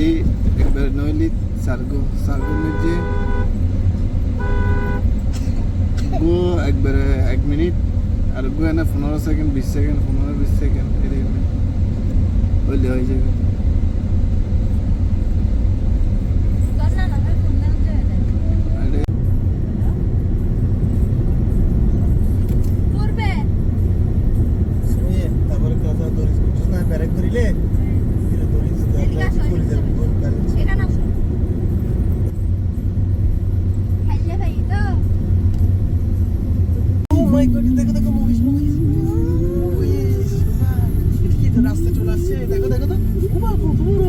নইলি একবার নইলি সার্গো নিয়ে গো একবারে 1 মিনিট আর গো না 15 সেকেন্ড 20 সেকেন্ড 15-20 সেকেন্ড এরকম হইলে হয়ে যাবে। তারপরে কথা দরিস বুঝছ না ব্যারেক করিলে দরিস করে যাবে এটা না হ্যালো ভাই তো ও মাই গড দেখো দেখো মুভিস কি তো রাস্তা চলে আসছে দেখো দেখো তো ও বাবা কত বড়